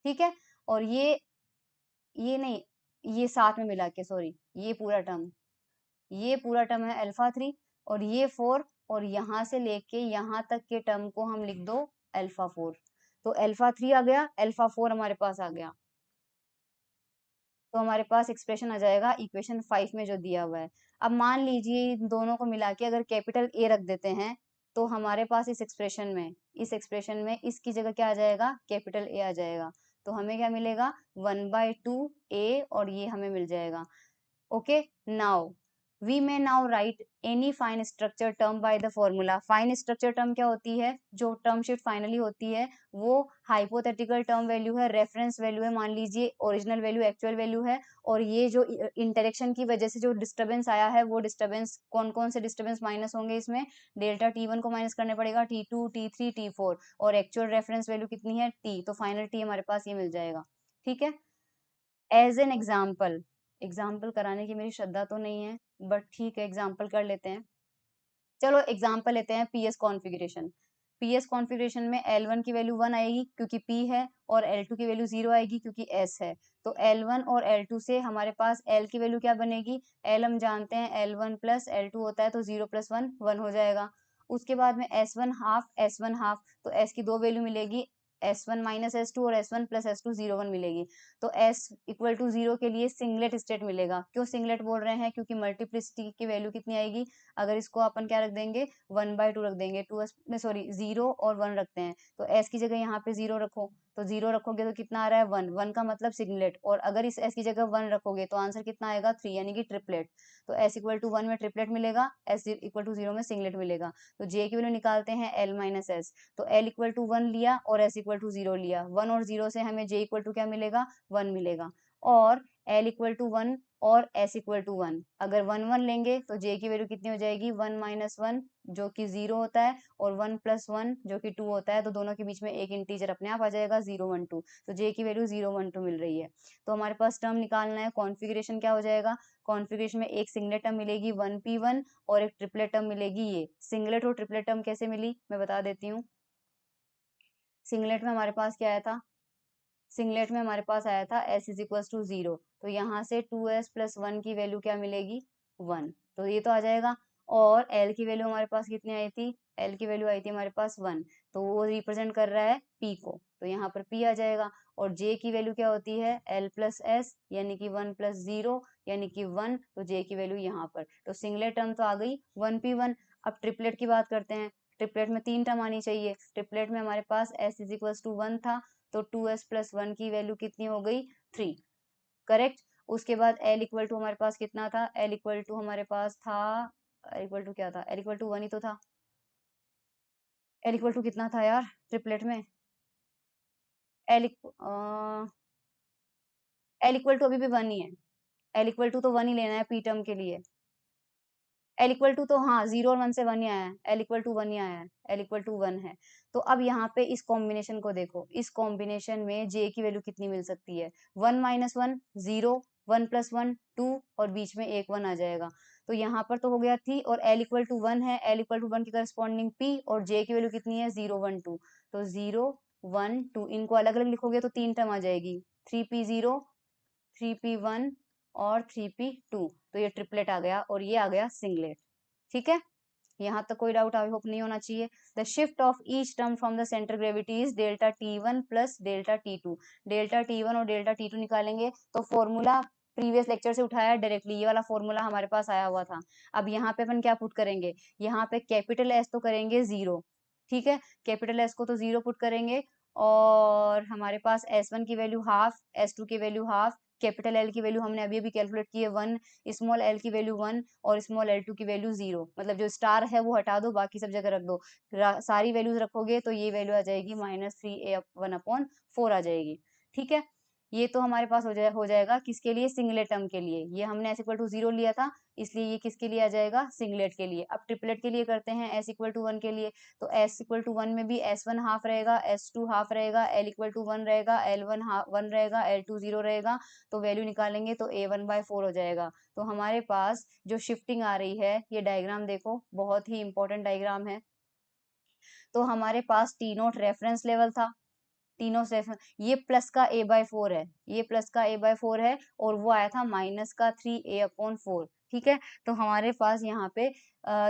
ठीक है। और ये नहीं, ये साथ में मिला के, सॉरी, ये पूरा टर्म है अल्फा 3, और ये 4, और यहाँ से लेके यहाँ तक के टर्म को हम लिख दो अल्फा 4। तो अल्फा 3 आ गया, अल्फा 4 हमारे पास आ गया। तो हमारे पास एक्सप्रेशन आ जाएगा इक्वेशन 5 में जो दिया हुआ है। अब मान लीजिए इन दोनों को मिला के अगर कैपिटल ए रख देते हैं, तो हमारे पास इस एक्सप्रेशन में इसकी जगह क्या आ जाएगा, कैपिटल ए आ जाएगा। तो हमें क्या मिलेगा, 1/2 ए, और ये हमें मिल जाएगा। Okay, now we may now write any fine structure term by the formula. Fine structure term क्या होती है, जो टर्म शिफ्ट फाइनली होती है वो हाइपोथेटिकल टर्म वैल्यू है, रेफरेंस वैल्यू है, मान लीजिए ओरिजिनल वैल्यू एक्चुअल वैल्यू है, और ये जो इंटरेक्शन की वजह से जो डिस्टर्बेंस आया है, वो डिस्टर्बेंस कौन कौन से डिस्टर्बेंस माइनस होंगे इसमें, डेल्टा टी1 को माइनस करने पड़ेगा, टी2 टी3 टी4, और एक्चुअल रेफरेंस वैल्यू कितनी है, टी, तो फाइनल टी हमारे पास ये मिल जाएगा, ठीक है। एज एन एग्जाम्पल कराने की मेरी श्रद्धा तो नहीं है, बट ठीक है एग्जाम्पल कर लेते हैं। चलो एग्जाम्पल लेते हैं पीएस कॉन्फ़िगरेशन। पीएस कॉन्फ़िगरेशन में L1 की वैल्यू 1 आएगी क्योंकि P है, और L2 की वैल्यू 0 आएगी क्योंकि S है। तो L1 और L2 से हमारे पास L की वैल्यू क्या बनेगी, L हम जानते हैं L1 प्लस L2 होता है, तो 0 प्लस 1 1 हो जाएगा। उसके बाद में S1 हाफ, तो S की दो वैल्यू मिलेगी, S1 माइनस S2 और S1 प्लस S2 0 1 मिलेगी। तो S इक्वल टू 0 के लिए सिंगलेट स्टेट मिलेगा। क्यों सिंगलेट बोल रहे हैं, क्योंकि मल्टीप्लिसिटी की वैल्यू कितनी आएगी, अगर इसको अपन क्या रख देंगे, 1/2 रख देंगे, 0 और 1 रखते हैं, तो s की जगह यहाँ पे 0 रखो, तो 0 रखोगे तो कितना आ रहा है, 1, 1 का मतलब सिंगलेट, और अगर इस s की जगह 1 रखोगे तो आंसर कितना आएगा, 3, यानी कि ट्रिपलेट। तो s इक्वल टू 1 में ट्रिपलेट मिलेगा, s इक्वल टू 0 में सिंगलेट मिलेगा। तो j की वैल्यू निकालते हैं l माइनस s, तो l इक्वल टू 1 लिया और s इक्वल टू 0 लिया, 1 और 0 से हमें j इक्वल टू क्या मिलेगा, 1 मिलेगा। और L इक्वल टू 1 और S इक्वल टू 1। अगर 1 1 लेंगे तो J की वैल्यू कितनी हो जाएगी, 1 माइनस 1 जो कि 0 होता है, और 1 प्लस 1 जो कि 2 होता है, तो दोनों के बीच में एक इंटीजर अपने आप आ जाएगा 0 1 2, तो J की वैल्यू 0 1 2 मिल रही है। तो हमारे पास टर्म निकालना है, कॉन्फ़िगरेशन क्या हो जाएगा, कॉन्फ़िगरेशन में एक सिंगलेट टर्म मिलेगी 1p1 और एक ट्रिपलेट टर्म मिलेगी ये। सिंगलेट और ट्रिपलेट टर्म कैसे मिली मैं बता देती हूँ। सिंगलेट में हमारे पास क्या आया था, सिंगलेट में हमारे पास आया था s इज इक्वल टू 0, तो यहाँ से 2s प्लस 1 की वैल्यू क्या मिलेगी, 1, तो ये तो आ जाएगा। और l की वैल्यू हमारे पास कितनी आई थी, l की वैल्यू आई थी हमारे पास 1, तो वो रिप्रेजेंट कर रहा है p को, तो यहाँ पर p आ जाएगा। और j की वैल्यू क्या होती है, l प्लस s यानी कि 1 प्लस 0 यानी कि 1, तो j की वैल्यू यहाँ पर, तो सिंगलेट टर्म तो आ गई 1p1। अब ट्रिपलेट की बात करते हैं, ट्रिपलेट में 3 टर्म आनी चाहिए। ट्रिपलेट में हमारे पास s इज इक्वल टू 1 था, तो 2s प्लस 1 की वैल्यू कितनी हो गई, 3, करेक्ट। उसके बाद l इक्वल टू हमारे पास कितना था, l इक्वल टू हमारे पास था, l इक्वल टू क्या था, l इक्वल टू 1 ही तो था। l इक्वल टू कितना था यार ट्रिपलेट में, l l इक्वल टू अभी भी 1 ही है, l इक्वल टू तो 1 ही लेना है पी टर्म के लिए। एल इक्वल टू तो हाँ 0 और 1 से 1 ही आया है, एल इक्वल टू 1 ही आया है, एल इक्वल टू 1 है। तो अब यहाँ पे इस कॉम्बिनेशन को देखो, इस कॉम्बिनेशन में जे की वैल्यू कितनी मिल सकती है, 1 माइनस 1 0, 1 प्लस 1 2 और बीच में एक 1 आ जाएगा। तो यहाँ पर तो हो गया थी, और एल इक्वल टू 1 है, एल इक्वल टू 1 की करस्पॉन्डिंग पी, और जे की वैल्यू कितनी है 0 1 2, तो 0 1 2 इनको अलग अलग लिखोगे तो 3 टर्म आ जाएगी, 3p0 3p1 और 3p2, तो ये ट्रिपलेट आ गया और ये आ गया सिंगलेट। ठीक है, यहाँ तक कोई डाउट आई होप नहीं होना चाहिए। The shift of each term from the centre gravity is delta t1 plus delta t2। Delta t1 और डेल्टा t2 निकालेंगे तो फॉर्मूला प्रीवियस लेक्चर से उठाया डायरेक्टली, ये वाला फॉर्मूला हमारे पास आया हुआ था। अब यहाँ पे अपन क्या पुट करेंगे, यहाँ पे कैपिटल एस तो करेंगे 0, ठीक है, कैपिटल एस को तो 0 पुट करेंगे, और हमारे पास S1 की वैल्यू हाफ, S2 की वैल्यू हाफ, कैपिटल एल की वैल्यू हमने अभी अभी कैलकुलेट की है 1, स्मॉल एल की वैल्यू 1 और स्मॉल L2 की वैल्यू 0, मतलब जो स्टार है वो हटा दो, बाकी सब जगह रख दो, सारी वैल्यूज रखोगे तो ये वैल्यू आ जाएगी -3a/1/4 आ जाएगी। ठीक है, ये तो हमारे पास हो जाएगा किसके लिए, सिंगलेट टर्म के लिए। ये हमने s इक्वल टू 0 लिया था, इसलिए ये किसके लिए आ जाएगा, सिंगलेट के लिए। अब ट्रिपलेट के लिए करते हैं, s इक्वल टू 1 के लिए, तो s इक्वल टू 1 में भी s1 हाफ रहेगा, s2 हाफ रहेगा, l इक्वल टू 1 रहेगा, l1 1 रहेगा, l2 0 रहेगा, तो वैल्यू निकालेंगे तो a1/4 हो जाएगा। तो हमारे पास जो शिफ्टिंग आ रही है, ये डायग्राम देखो, बहुत ही इंपॉर्टेंट डायग्राम है। तो हमारे पास टी नोट रेफरेंस लेवल था, तीनों से ये प्लस का a/4 है, ये प्लस का a/4 है, और वो आया था माइनस का 3a/4। ठीक है, तो हमारे पास यहाँ पे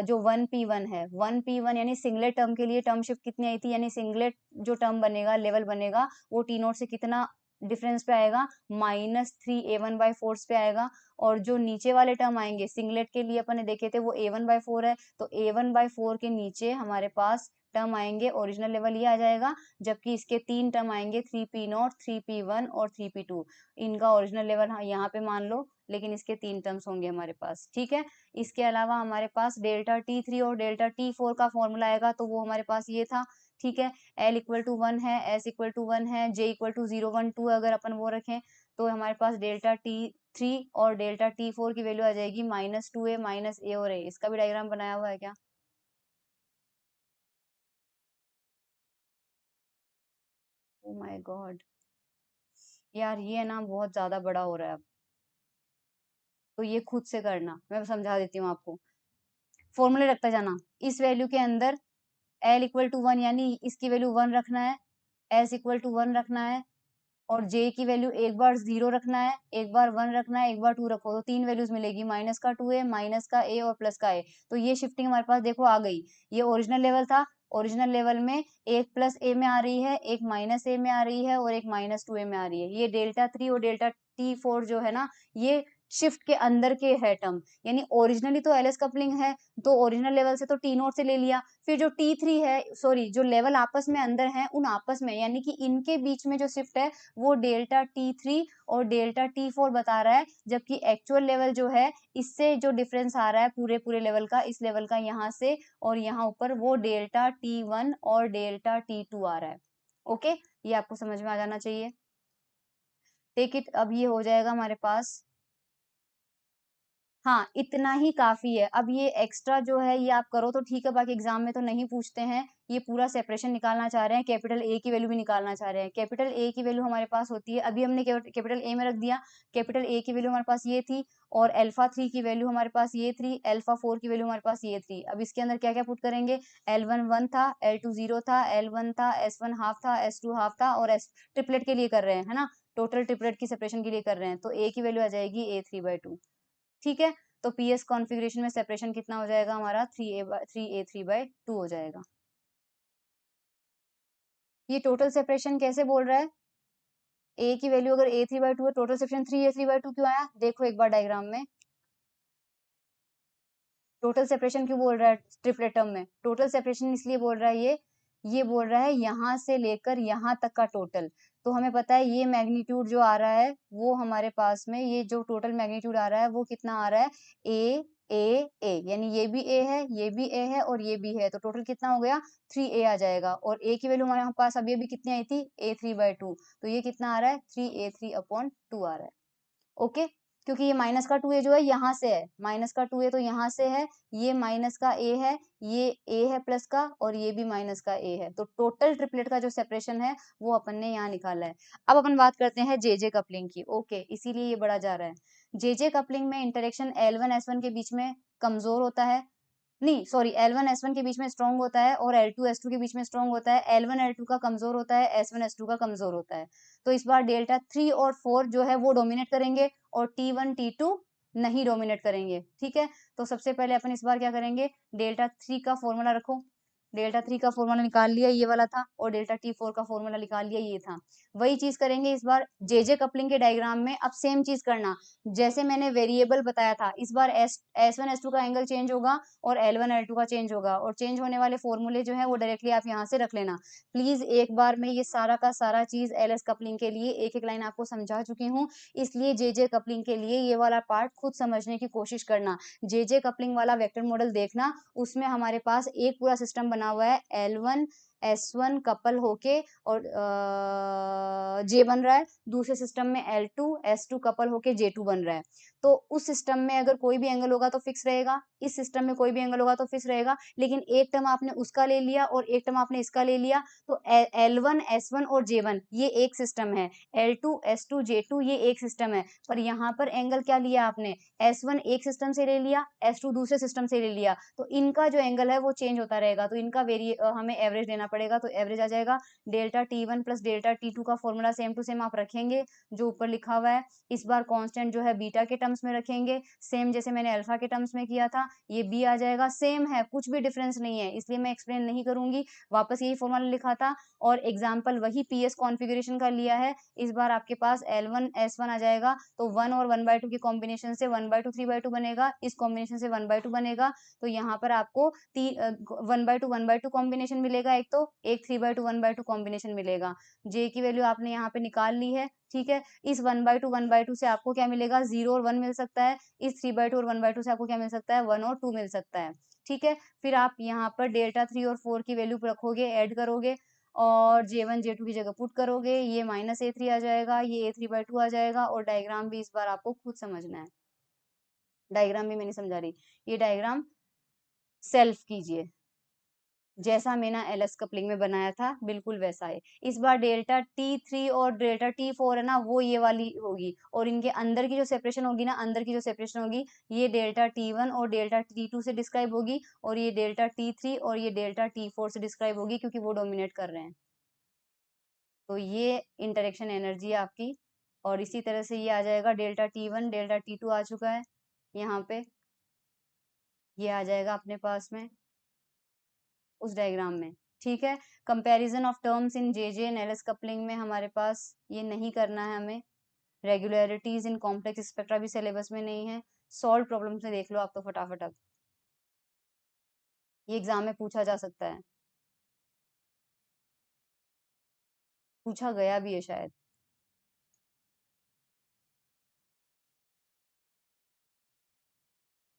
जो 1p1 है, 1p1 यानी सिंगलेट टर्म के लिए टर्म शिफ्ट कितनी आई थी, यानी सिंगलेट जो टर्म बनेगा, लेवल बनेगा, वो टी नोट से कितना डिफरेंस पे आएगा, -3a1/4 पे आएगा। और जो नीचे वाले टर्म आएंगे सिंगलेट के लिए अपन ने देखे थे वो a1/4 है, तो a1/4 के नीचे हमारे पास टर्म आएंगे, ओरिजिनल लेवल ये आ जाएगा, जबकि इसके 3 टर्म आएंगे 3p0 3p1 और 3p2, इनका ओरिजिनल लेवल हाँ यहाँ पे मान लो, लेकिन इसके 3 टर्म्स होंगे हमारे पास। ठीक है, इसके अलावा हमारे पास डेल्टा t3 और डेल्टा t4 का फॉर्मूला आएगा, तो वो हमारे पास ये था। ठीक है, l इक्वल टू 1 है, s इक्वल टू 1 है, j इक्वल टू 0 1 2 अगर अपन वो रखें, तो हमारे पास डेल्टा t3 और डेल्टा t4 की वैल्यू आ जाएगी -2a -a और a। इसका भी डायग्राम बनाया हुआ है क्या, ओ माय गॉड यार, ये ना बहुत ज्यादा बड़ा हो रहा है अब, तो ये खुद से करना, मैं समझा देती हूँ आपको। फॉर्मूले रखता जाना, इस वैल्यू के अंदर l इक्वल टू 1 यानी इसकी वैल्यू 1 रखना है, s इक्वल टू 1 रखना है, और j की वैल्यू एक बार 0 रखना है, एक बार 1 रखना है, एक बार 2 रखो, तो 3 वैल्यूज मिलेगी, माइनस का 2a माइनस का a और प्लस का a। तो ये शिफ्टिंग हमारे पास देखो आ गई, ये ओरिजिनल लेवल था, ओरिजिनल लेवल में एक प्लस a में आ रही है, एक माइनस a में आ रही है, और एक -2a में आ रही है। ये डेल्टा 3 और डेल्टा t4 जो है ना, ये शिफ्ट के अंदर के है टर्म, यानी ओरिजिनली तो एलएस कपलिंग है, तो ओरिजिनल लेवल से तो टी नोट से ले लिया, फिर जो T3 है, सॉरी जो लेवल आपस में अंदर है, उन आपस में यानी कि इनके बीच में जो शिफ्ट है वो डेल्टा t3 और डेल्टा t4 बता रहा है, जबकि एक्चुअल लेवल जो है, इससे जो डिफरेंस आ रहा है पूरे पूरे लेवल का, इस लेवल का यहाँ से और यहाँ ऊपर, वो डेल्टा t1 और डेल्टा t2 आ रहा है। ओके, ये आपको समझ में आ जाना चाहिए। टेक इट, अब ये हो जाएगा हमारे पास, हाँ इतना ही काफी है। अब ये एक्स्ट्रा जो है ये आप करो तो ठीक है, बाकी एग्जाम में तो नहीं पूछते हैं। ये पूरा सेपरेशन निकालना चाह रहे हैं, कैपिटल ए की वैल्यू भी निकालना चाह रहे हैं। कैपिटल ए की वैल्यू हमारे पास होती है, अभी हमने कैपिटल ए में रख दिया, कैपिटल ए की वैल्यू हमारे पास ये थी, और अल्फा 3 की वैल्यू हमारे पास ये थी, अल्फा 4 की वैल्यू हमारे पास ये थी। अब इसके अंदर क्या क्या पुट करेंगे, L1 1 था, L2 0 था, L1 था, S1 हाफ था, S2 हाफ था, और S ट्रिपलेट के लिए कर रहे हैं, है ना, टोटल ट्रिपलेट की सेपरेशन के लिए कर रहे हैं, तो ए की वैल्यू आ जाएगी A3/2। ठीक है, तो पीएस कॉन्फ़िगरेशन में सेपरेशन कितना हो जाएगा हमारा, 3A3/2 हो जाएगा। ये टोटल सेपरेशन कैसे बोल रहा है, ए की वैल्यू अगर A3/2 है, टोटल सेपरेशन 3A3/2 क्यों आया, देखो एक बार डायग्राम में। टोटल सेपरेशन क्यों बोल रहा है ट्रिपलेट टर्म में, टोटल सेपरेशन इसलिए बोल रहा है ये बोल रहा है यहाँ से लेकर यहाँ तक का टोटल। तो हमें पता है ये मैग्नीट्यूड जो आ रहा है वो हमारे पास में, ये जो टोटल मैग्नीट्यूड आ रहा है वो कितना आ रहा है, ए ए ए, यानी ये भी ए है, ये भी ए है, और ये भी है, तो टोटल कितना हो गया, 3A आ जाएगा। और ए की वैल्यू हमारे पास अभी अभी कितनी आई थी, A3/2, तो ये कितना आ रहा है, 3A3/2 आ रहा है। ओके, क्योंकि ये माइनस का 2A जो है यहाँ से है, माइनस का 2A तो यहाँ से है, ये माइनस का A है, ये A है प्लस का, और ये भी माइनस का A है, तो टोटल ट्रिपलेट का जो सेपरेशन है वो अपन ने यहाँ निकाला है। अब अपन बात करते हैं जेजे कपलिंग की। ओके, इसीलिए ये बढ़ा जा रहा है। जेजे कपलिंग में इंटरेक्शन L1 S1 के बीच में कमजोर होता है, नहीं सॉरी, L1 S1 के बीच में स्ट्रॉन्ग होता है, और L2 S2 के बीच में स्ट्रॉन्ग होता है। L1 L2 का कमजोर होता है, S1 S2 का कमजोर होता है। तो इस बार डेल्टा 3 और 4 जो है वो डोमिनेट करेंगे, और T1 T2 नहीं डोमिनेट करेंगे। ठीक है, तो सबसे पहले अपन इस बार क्या करेंगे, डेल्टा 3 का फॉर्मूला रखो, डेल्टा 3 का फॉर्मूला निकाल लिया ये वाला था, और डेल्टा T4 का फॉर्मूला निकाल लिया ये था। वही चीज करेंगे इस बार जेजे कपलिंग के डायग्राम में। अब सेम चीज करना, जैसे मैंने वेरिएबल बताया था, इस बार S1 S2 का एंगल चेंज होगा, और L1 L2 का चेंज होगा, और चेंज होने वाले फॉर्मूले जो है वो डायरेक्टली आप यहाँ से रख लेना। प्लीज एक बार में ये सारा का सारा चीज एलएस कपलिंग के लिए एक एक लाइन आपको समझा चुकी हूँ, इसलिए जेजे कपलिंग के लिए ये वाला पार्ट खुद समझने की कोशिश करना। जेजे कपलिंग वाला वेक्टर मॉडल देखना, उसमें हमारे पास एक पूरा सिस्टम बना हुआ है, L1 S1 कपल होके और जे बन रहा है, दूसरे सिस्टम में L2 S2 कपल होके J2 बन रहा है। तो उस सिस्टम में अगर कोई भी एंगल होगा तो फिक्स रहेगा, इस सिस्टम में कोई भी एंगल होगा तो फिक्स रहेगा, लेकिन एक टर्म आपने उसका ले लिया और एक टर्म आपने इसका ले लिया, तो L1 S1 और J1 ये एक सिस्टम है, L2 S2 J2 ये एक सिस्टम है, पर यहाँ पर एंगल क्या लिया आपने, S1 एक सिस्टम से ले लिया, S2 दूसरे सिस्टम से ले लिया, तो इनका जो एंगल है वो चेंज होता रहेगा, तो इनका हमें एवरेज लेना पड़ेगा, तो एवरेज आ जाएगा delta T1 plus delta T2 का फॉर्मूला सेम टू सेम आप रखेंगे जो ऊपर लिखा हुआ है। इस बार कांस्टेंट जो है बीटा के टर्म्स में रखेंगे, सेम जैसे मैंने अल्फा के टर्म्स में किया था, ये बी आ जाएगा, सेम है, कुछ भी डिफरेंस नहीं है, इसलिए मैं एक्सप्लेन नहीं करूंगी, वापस यही फॉर्मूला लिखा था, और एग्जाम्पल वही पीएस कॉन्फ़िगरेशन का लिया है। इस बार आपके पास L1 S1 आ जाएगा, तो 1 और 1/2 की कॉम्बिनेशन से 1/2 3/2 बनेगा, इस कॉम्बिनेशन से 1/2 बनेगा, तो यहाँ पर आपको 1/2 कॉम्बिनेशन मिलेगा, एक तो एक 3/2 1/2 कॉम्बिनेशन मिलेगा। जे की वैल्यू आपने यहाँ पे निकाल ली है, ठीक है, इस 1/2 से आपको क्या मिलेगा, 0 और 1 मिल सकता है, इस 3/2 और 1/2 से आपको क्या मिल सकता है, 1 और 2 मिल सकता है। ठीक है, फिर आप यहाँ पर डेल्टा 3 और 4 की वैल्यू रखोगे, ऐड करोगे, और J1 J2 की जगह पुट करोगे, ये -A3 आ जाएगा, ये A3/2 आ जाएगा, और डायग्राम भी इस बार आपको खुद समझना है, डायग्राम भी मैं नहीं समझा रही, ये डायग्राम सेल्फ कीजिए, जैसा मैंने एलएस कपलिंग में बनाया था बिल्कुल वैसा है। इस बार डेल्टा T3 और डेल्टा T4 है ना, वो ये वाली होगी, और इनके अंदर की जो सेपरेशन होगी ना, अंदर की जो सेपरेशन होगी, ये डेल्टा T1 और डेल्टा T2 से डिस्क्राइब होगी, और ये डेल्टा T3 और ये डेल्टा T4 से डिस्क्राइब होगी, क्योंकि वो डोमिनेट कर रहे हैं। तो ये इंटरेक्शन एनर्जी है आपकी, और इसी तरह से ये आ जाएगा डेल्टा T1 डेल्टा T2 आ चुका है यहाँ पे, ये आ जाएगा अपने पास में उस डायग्राम में। ठीक है, comparison of terms in JJ and LS coupling में हमारे पास ये नहीं करना है हमें। रेगुलरिटीज इन कॉम्प्लेक्स स्पेक्ट्रा भी सिलेबस में नहीं है। सॉल्व प्रॉब्लम से देख लो आप तो फटाफट, अब ये एग्जाम में पूछा जा सकता है, पूछा गया भी है शायद।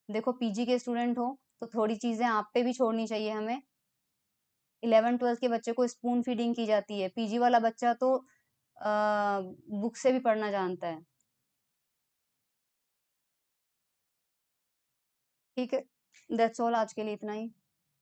देखो पीजी के स्टूडेंट हो तो थोड़ी चीजें आप पे भी छोड़नी चाहिए हमें। 11th 12th के बच्चे को स्पून फीडिंग की जाती है, पीजी वाला बच्चा तो बुक से भी पढ़ना जानता है। ठीक है, दैट्स ऑल आज के लिए इतना ही।